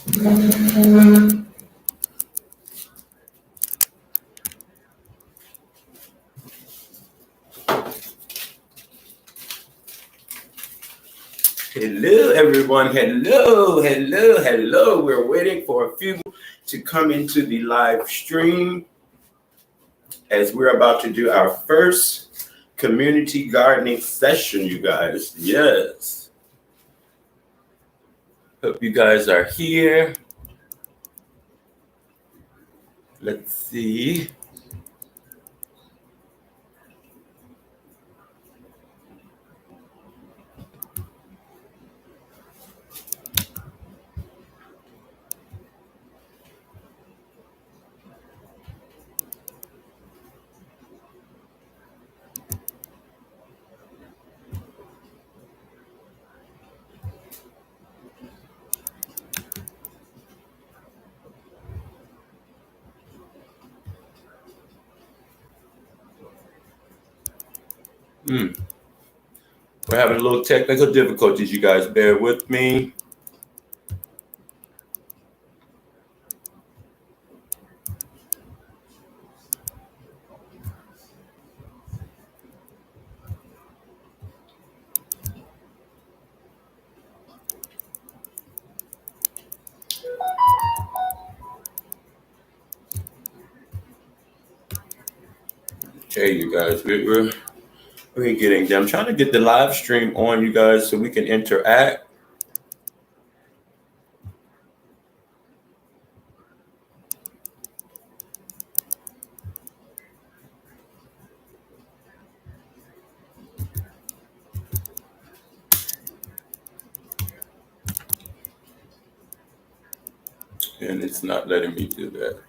Hello, everyone. Hello. We're waiting for a few to come into the live stream as we're about to do our first community gardening session, you guys. Yes. Hope you guys are here. Let's see. We're having a little technical difficulties, you guys. Bear with me. Okay, you guys, we're getting there. I'm trying to get the live stream on, you guys, so we can interact. And it's not letting me do that.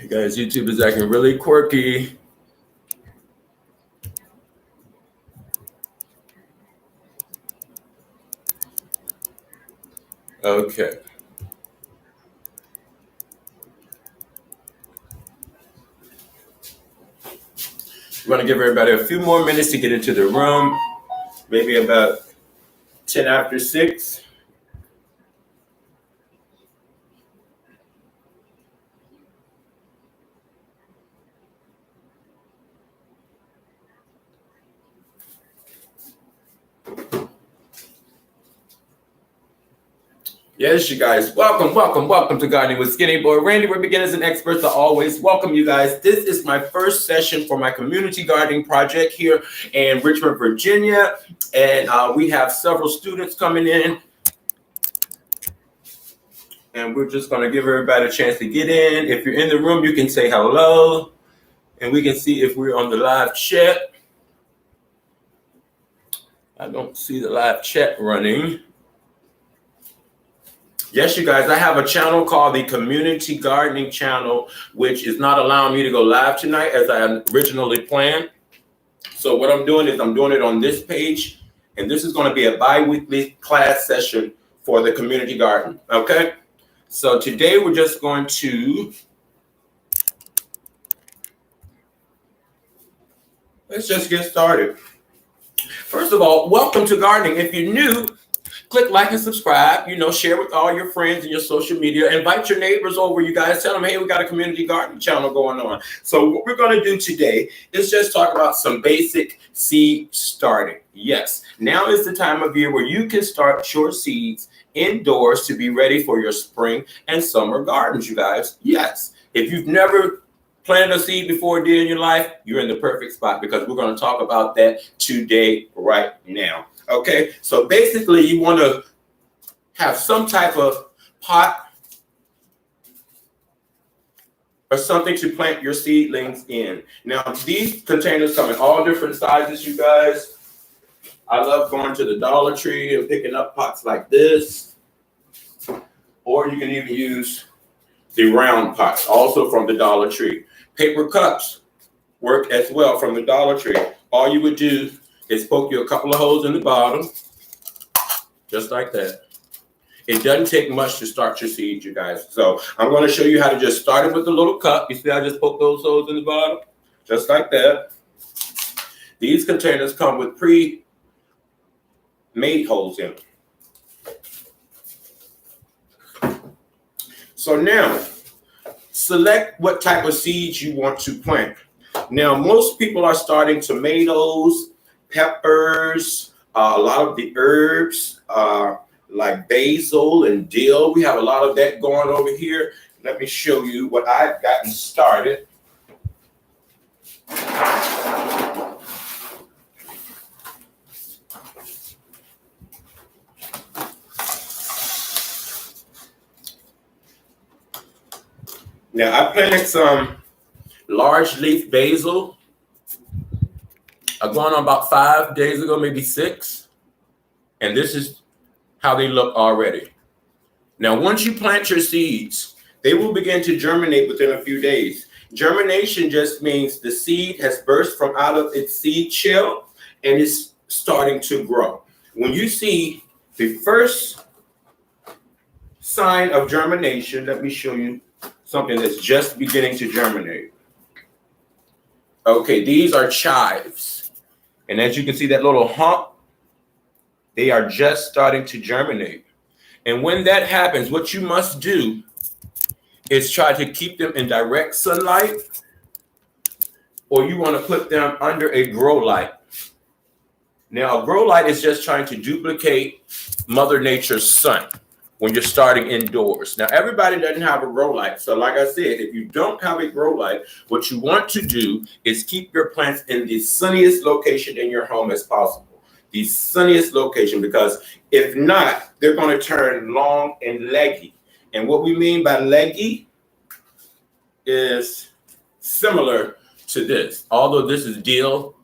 Hey guys, YouTube is acting really quirky. Okay. We're going to give everybody a few more minutes to get into the room. Maybe about 10 after 6. Yes, you guys, welcome to Gardening with Skinny Boy Randy, where beginners and experts are always welcome, you guys. This is my first session for my community gardening project here in Richmond, Virginia, and we have several students coming in, and we're just going to give everybody a chance to get in. If you're in the room, you can say hello, and we can see if we're on the live chat. I don't see the live chat running. Yes, you guys, I have a channel called the Community Gardening Channel, which is not allowing me to go live tonight as I originally planned. So what I'm doing is I'm doing it on this page, and this is going to be a bi-weekly class session for the community garden, okay? So today we're just going to, let's just get started. First of all, welcome to gardening. If you're new, click like and subscribe, share with all your friends and your social media. Invite your neighbors over, you guys. Tell them, hey, we got a community gardening channel going on. So what we're going to do today is just talk about some basic seed starting. Yes, now is the time of year where you can start your seeds indoors to be ready for your spring and summer gardens, you guys. Yes, if you've never planted a seed before in your life, you're in the perfect spot because we're going to talk about that today, right now. Okay, so basically you want to have some type of pot or something to plant your seedlings in. Now, these containers come in all different sizes, you guys. I love going to the Dollar Tree and picking up pots like this. Or you can even use the round pots, also from the Dollar Tree. Paper cups work as well from the Dollar Tree. All you would do is poke you a couple of holes in the bottom, just like that. It doesn't take much to start your seeds, you guys. So I'm going to show you how to just start it with a little cup. You see I just poked those holes in the bottom? Just like that. These containers come with pre-made holes in them. So now, select what type of seeds you want to plant. Now, most people are starting tomatoes, peppers, a lot of the herbs, like basil and dill. We have a lot of that going over here. Let me show you what I've gotten started. Now, I planted some large leaf basil. I've gone on about 5 days ago, maybe 6. And this is how they look already. Now, once you plant your seeds, they will begin to germinate within a few days. Germination just means the seed has burst from out of its seed shell and is starting to grow. When you see the first sign of germination, let me show you something that's just beginning to germinate. Okay, these are chives. And as you can see, that little hump, they are just starting to germinate. And when that happens, what you must do is try to keep them in direct sunlight, or you want to put them under a grow light. Now, a grow light is just trying to duplicate Mother Nature's sun when you're starting indoors. Now, everybody doesn't have a grow light. So like I said, if you don't have a grow light, what you want to do is keep your plants in the sunniest location in your home as possible. The sunniest location, because if not, they're going to turn long and leggy. And what we mean by leggy is similar to this. Although this is dill,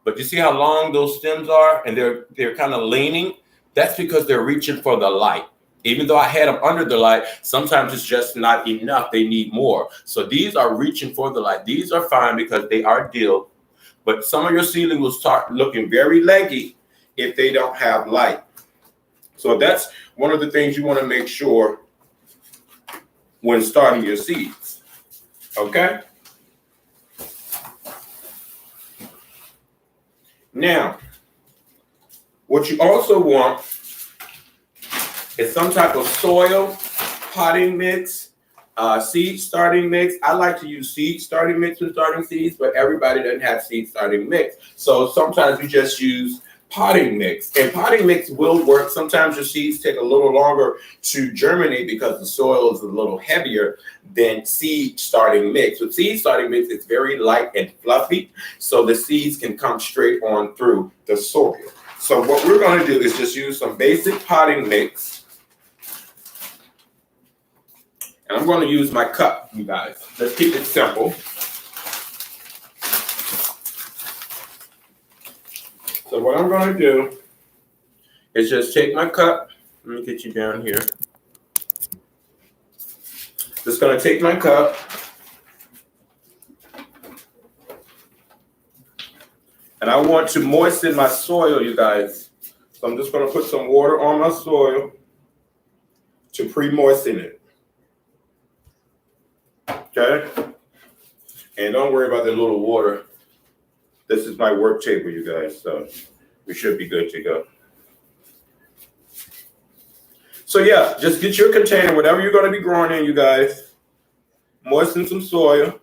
but you see how long those stems are, and they're kind of leaning? That's because they're reaching for the light. Even though I had them under the light, sometimes it's just not enough. They need more. So these are reaching for the light. These are fine because they are dill, but some of your seedlings will start looking very leggy if they don't have light. So that's one of the things you want to make sure when starting your seeds. Okay? Now, what you also want is some type of soil potting mix, seed starting mix. I like to use seed starting mix when starting seeds, but everybody doesn't have seed starting mix. So sometimes we just use potting mix, and potting mix will work. Sometimes your seeds take a little longer to germinate because the soil is a little heavier than seed starting mix. With seed starting mix, it's very light and fluffy, so the seeds can come straight on through the soil. So what we're going to do is just use some basic potting mix. And I'm going to use my cup, you guys. Let's keep it simple. So what I'm going to do is just take my cup. Let me get you down here. Just going to take my cup. And I want to moisten my soil, you guys. So I'm just going to put some water on my soil to pre-moisten it. Okay? And don't worry about the little water. This is my work table, you guys, so we should be good to go. So yeah, just get your container, whatever you're going to be growing in, you guys. Moisten some soil.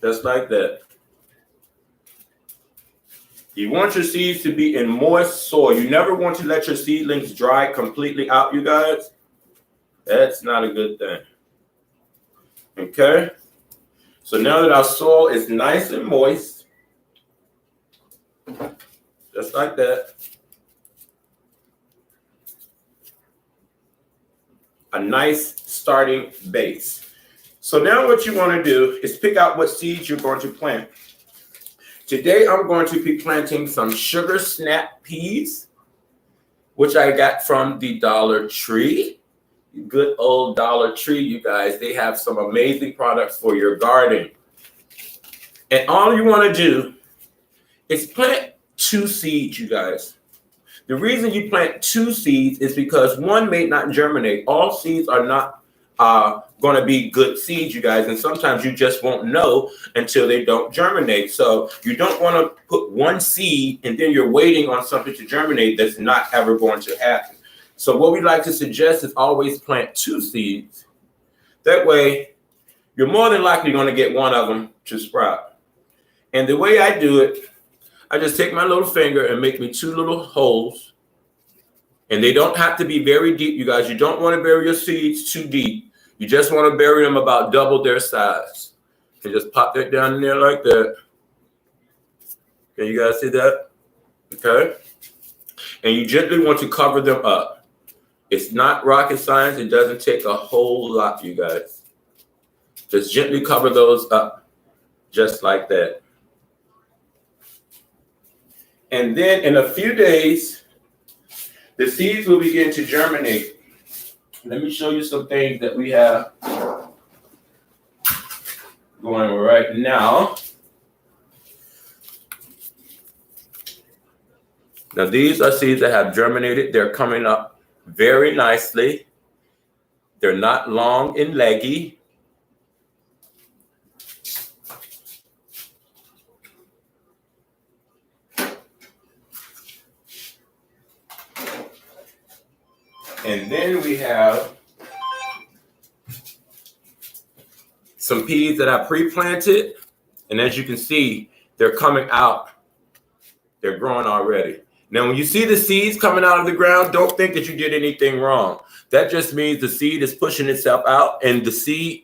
Just like that. You want your seeds to be in moist soil. You never want to let your seedlings dry completely out, you guys. That's not a good thing. Okay? So now that our soil is nice and moist, just like that, a nice starting base. So now what you want to do is pick out what seeds you're going to plant. Today I'm going to be planting some sugar snap peas, which I got from the Dollar Tree. Good old Dollar Tree, you guys. They have some amazing products for your garden. And all you want to do is plant 2 seeds, you guys. The reason you plant 2 seeds is because one may not germinate. All seeds are not going to be good seeds, you guys, and sometimes you just won't know until they don't germinate. So you don't want to put 1 seed and then you're waiting on something to germinate that's not ever going to happen. So what we like to suggest is always plant 2 seeds. That way you're more than likely going to get one of them to sprout. And the way I do it, I just take my little finger and make me 2 little holes. And they don't have to be very deep, you guys. You don't want to bury your seeds too deep. You just want to bury them about double their size. And just pop that down in there like that. Can you guys see that? Okay. And you gently want to cover them up. It's not rocket science. It doesn't take a whole lot, you guys. Just gently cover those up, just like that. And then in a few days, the seeds will begin to germinate. Let me show you some things that we have going right now. Now these are seeds that have germinated. They're coming up very nicely. They're not long and leggy. And then we have some peas that I pre-planted. And as you can see, they're coming out. They're growing already. Now, when you see the seeds coming out of the ground, don't think that you did anything wrong. That just means the seed is pushing itself out, and the seed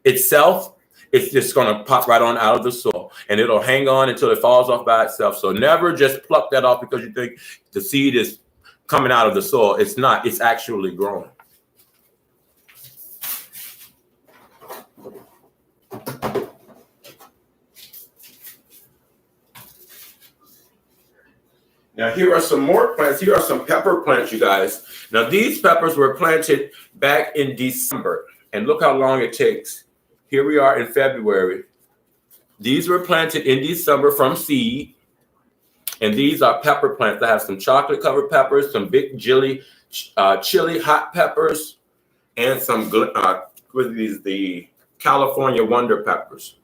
itself, it's just going to pop right on out of the soil, and it'll hang on until it falls off by itself. So never just pluck that off because you think the seed is coming out of the soil. It's not. It's actually growing. Now, here are some more plants. Here are some pepper plants, you guys. Now, these peppers were planted back in December. And look how long it takes. Here we are in February. These were planted in December from seed. And these are pepper plants that have some chocolate-covered peppers, some big chili hot peppers, and some the California Wonder peppers.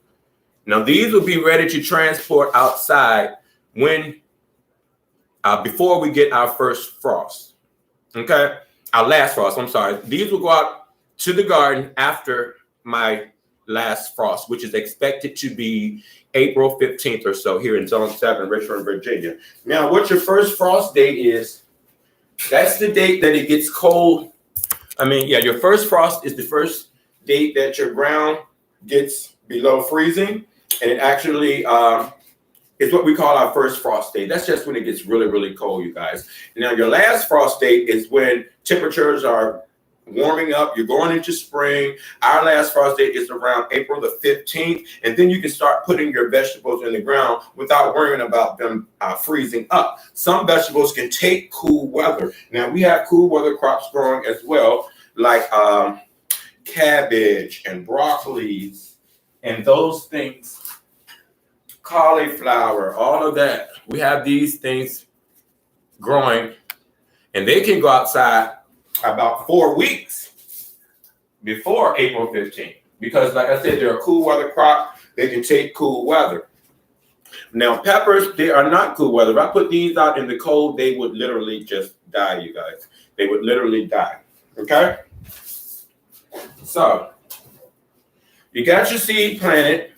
Now, these will be ready to transport outside when before we get our first frost. Okay, our last frost. I'm sorry. These will go out to the garden after my last frost, which is expected to be April 15th or so here in Zone 7, Richmond, Virginia. Now, what your first frost date is, that's the date that it gets cold. I mean, yeah, your first frost is the first date that your ground gets below freezing. And it actually is what we call our first frost date. That's just when it gets really, really cold, you guys. Now, your last frost date is when temperatures are warming up. You're going into spring. Our last frost date is around April the 15th. And then you can start putting your vegetables in the ground without worrying about them freezing up. Some vegetables can take cool weather. Now, we have cool weather crops growing as well, like cabbage and broccolis and those things. Cauliflower, all of that. We have these things growing, and they can go outside about 4 weeks before April 15th. Because, like I said, they're a cool weather crop. They can take cool weather. Now, peppers, they are not cool weather. If I put these out in the cold, they would literally just die, you guys. They would literally die. Okay? So, you got your seed planted.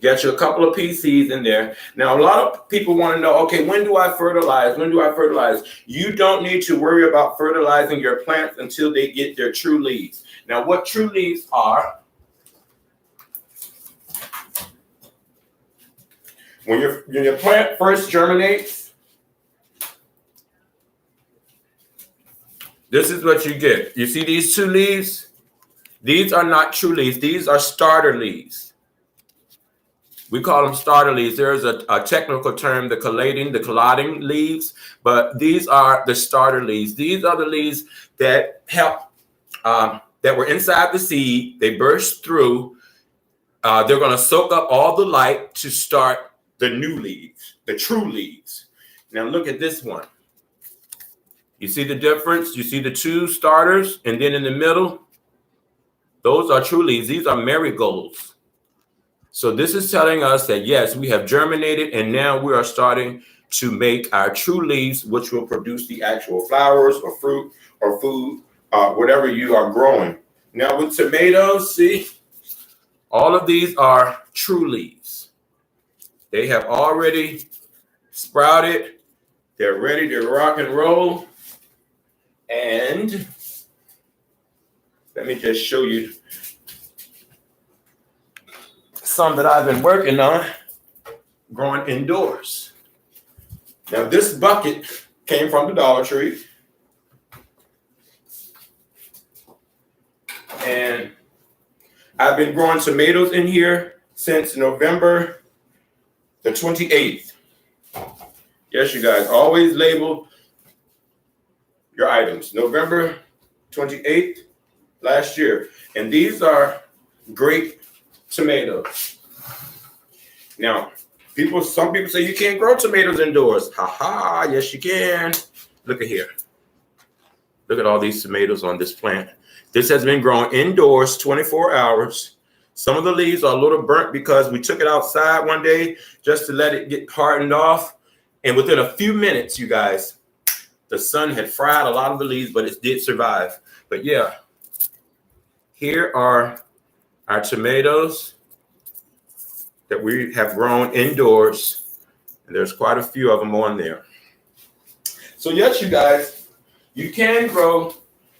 Get you a couple of pea seeds in there. Now, a lot of people want to know, okay, when do I fertilize? When do I fertilize? You don't need to worry about fertilizing your plants until they get their true leaves. Now, what true leaves are, when your plant first germinates, this is what you get. You see these 2 leaves? These are not true leaves. These are starter leaves. We call them starter leaves. There's a technical term, the colliding leaves, but these are the starter leaves. These are the leaves that help, that were inside the seed. They burst through. They're going to soak up all the light to start the new leaves, the true leaves. Now look at this one. You see the difference? You see the two starters, and then in the middle, those are true leaves. These are marigolds. So this is telling us that, yes, we have germinated, and now we are starting to make our true leaves, which will produce the actual flowers or fruit or food, whatever you are growing. Now with tomatoes, see, all of these are true leaves. They have already sprouted. They're ready to rock and roll. And let me just show you some that I've been working on growing indoors. Now this bucket came from the Dollar Tree. And I've been growing tomatoes in here since November the 28th. Yes, you guys, always label your items. November 28th last year. And these are great tomatoes. Now, some people say you can't grow tomatoes indoors. Ha, yes you can. Look at here. Look at all these tomatoes on this plant. This has been grown indoors 24 hours. Some of the leaves are a little burnt because we took it outside one day just to let it get hardened off. And within a few minutes, you guys, the sun had fried a lot of the leaves, but it did survive. But yeah, here are our tomatoes that we have grown indoors. And there's quite a few of them on there. So yes, you guys, you can grow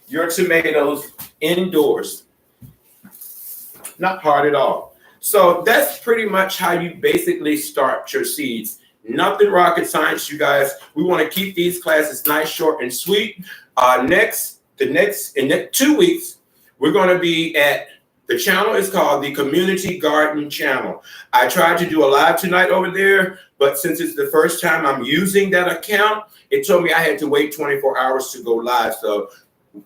your tomatoes indoors. Not hard at all. So that's pretty much how you basically start your seeds. Nothing rocket science, you guys. We want to keep these classes nice, short, and sweet. In the 2 weeks, we're going to be at, the channel is called the Community Garden Channel. I tried to do a live tonight over there, but since it's the first time I'm using that account, it told me I had to wait 24 hours to go live. So,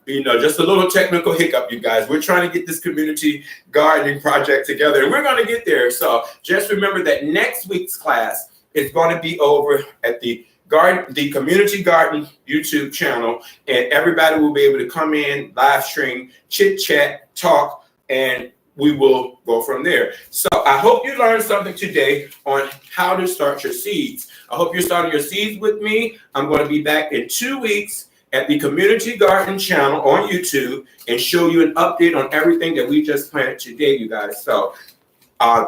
just a little technical hiccup, you guys. We're trying to get this community gardening project together, and we're going to get there. So just remember that next week's class is going to be over at the Community Garden YouTube channel, and everybody will be able to come in, live stream, chit chat, talk, and we will go from there. So I hope you learned something today on how to start your seeds. I hope you're starting your seeds with me. I'm going to be back in 2 weeks at the Community Garden Channel on YouTube and show you an update on everything that we just planted today, you guys. So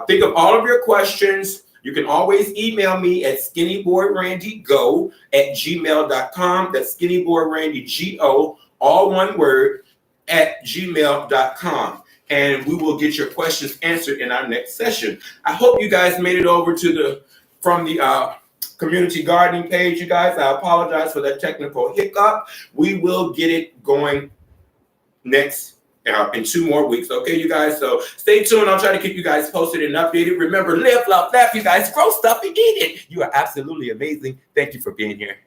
think of all of your questions. You can always email me at skinnyboyrandygo@gmail.com. That's skinnyboyrandygo, all one word, @gmail.com. And we will get your questions answered in our next session. I hope you guys made it over to from the community gardening page, you guys. I apologize for that technical hiccup. We will get it going next in 2 more weeks. Okay, you guys. So stay tuned. I'll try to keep you guys posted and updated. Remember, live, love, laugh, you guys. Grow stuff and eat it. You are absolutely amazing. Thank you for being here.